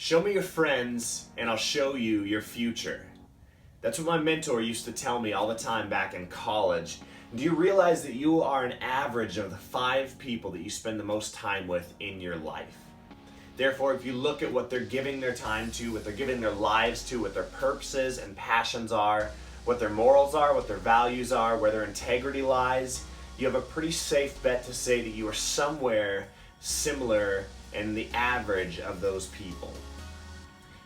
Show me your friends and I'll show you your future. That's what my mentor used to tell me all the time back in college. Do you realize that you are an average of the 5 people that you spend the most time with in your life? Therefore, if you look at what they're giving their time to, what they're giving their lives to, what their purposes and passions are, what their morals are, what their values are, where their integrity lies, you have a pretty safe bet to say that you are somewhere similar in the average of those people.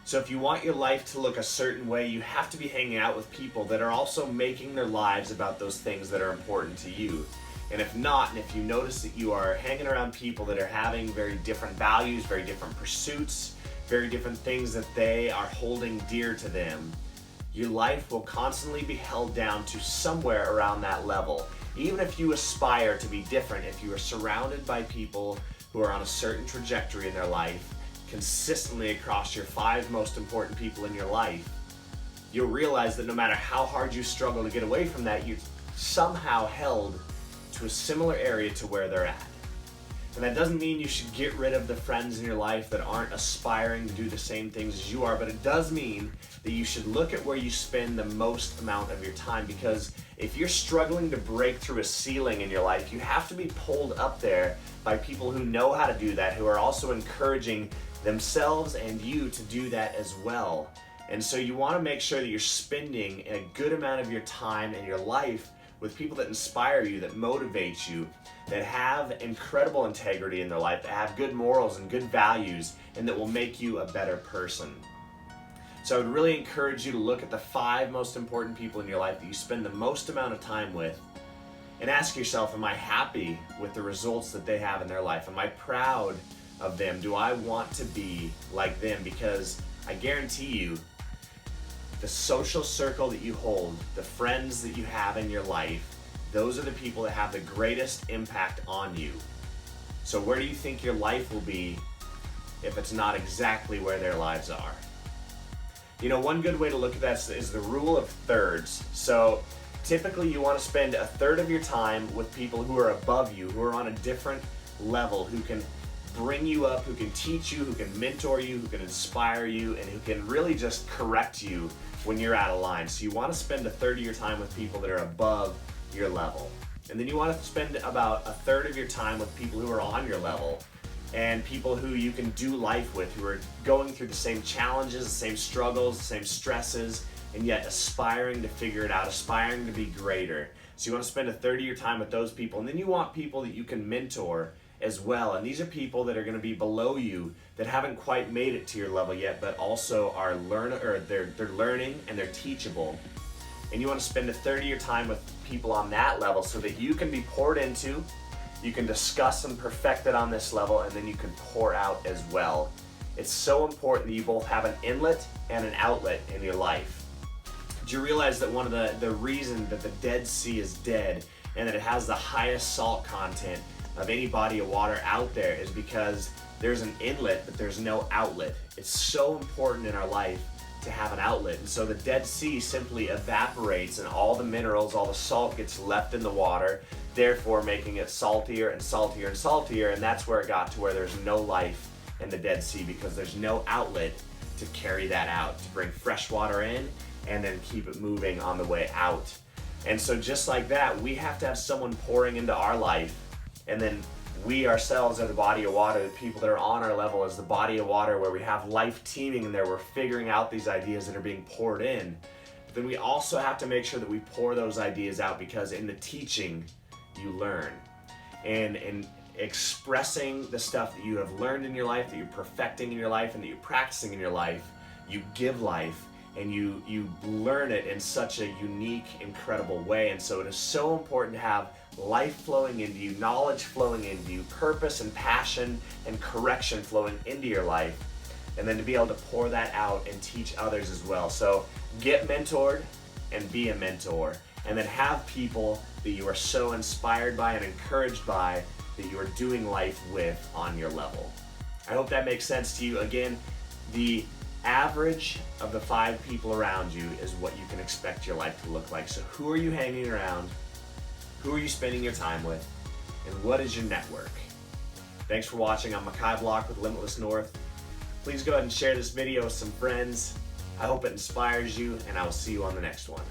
So if you want your life to look a certain way, you have to be hanging out with people that are also making their lives about those things that are important to you. And if not, and if you notice that you are hanging around people that are having very different values, very different pursuits, very different things that they are holding dear to them, your life will constantly be held down to somewhere around that level. Even if you aspire to be different, if you are surrounded by people who are on a certain trajectory in their life, consistently across your 5 most important people in your life, you'll realize that no matter how hard you struggle to get away from that, you're somehow held to a similar area to where they're at. And that doesn't mean you should get rid of the friends in your life that aren't aspiring to do the same things as you are, but it does mean that you should look at where you spend the most amount of your time, because if you're struggling to break through a ceiling in your life, you have to be pulled up there by people who know how to do that, who are also encouraging themselves and you to do that as well. And so you want to make sure that you're spending a good amount of your time and your life with people that inspire you, that motivate you, that have incredible integrity in their life, that have good morals and good values, and that will make you a better person. So I would really encourage you to look at the 5 most important people in your life that you spend the most amount of time with and ask yourself, am I happy with the results that they have in their life? Am I proud of them? Do I want to be like them? Because I guarantee you, the social circle that you hold, the friends that you have in your life, those are the people that have the greatest impact on you. So where do you think your life will be if it's not exactly where their lives are? You know, one good way to look at that is the rule of thirds. So typically you want to spend a third of your time with people who are above you, who are on a different level, who can bring you up, who can teach you, who can mentor you, who can inspire you, and who can really just correct you when you're out of line. So you want to spend a third of your time with people that are above your level. And then you want to spend about a third of your time with people who are on your level and people who you can do life with, who are going through the same challenges, the same struggles, the same stresses, and yet aspiring to figure it out, aspiring to be greater. So you want to spend a third of your time with those people. And then you want people that you can mentor as well. And these are people that are going to be below you, that haven't quite made it to your level yet, but also are they're learning and they're teachable. And you want to spend a third of your time with people on that level so that you can be poured into, you can discuss and perfect it on this level, and then you can pour out as well. It's so important that you both have an inlet and an outlet in your life. Do you realize that one of the reason that the Dead Sea is dead and that it has the highest salt content of any body of water out there is because there's an inlet but there's no outlet? It's so important in our life to have an outlet. And so the Dead Sea simply evaporates and all the minerals, all the salt gets left in the water, therefore making it saltier and saltier and saltier. And that's where it got to where there's no life in the Dead Sea, because there's no outlet to carry that out, to bring fresh water in and then keep it moving on the way out. And so just like that, we have to have someone pouring into our life, and then we ourselves are the body of water. The people that are on our level is the body of water, where we have life teeming in there. We're figuring out these ideas that are being poured in. But then we also have to make sure that we pour those ideas out, because in the teaching, you learn. And in expressing the stuff that you have learned in your life, that you're perfecting in your life, and that you're practicing in your life, you give life, and you learn it in such a unique, incredible way. And so it is so important to have life flowing into you, knowledge flowing into you, purpose and passion and correction flowing into your life, and then to be able to pour that out and teach others as well. So get mentored and be a mentor, and then have people that you are so inspired by and encouraged by that you are doing life with on your level. I hope that makes sense to you. Again, the average of the 5 people around you is what you can expect your life to look like. So who are you hanging around? Who are you spending your time with? And what is your network? Thanks for watching. I'm Makai Block with Limitless North. Please go ahead and share this video with some friends. I hope it inspires you, and I will see you on the next one.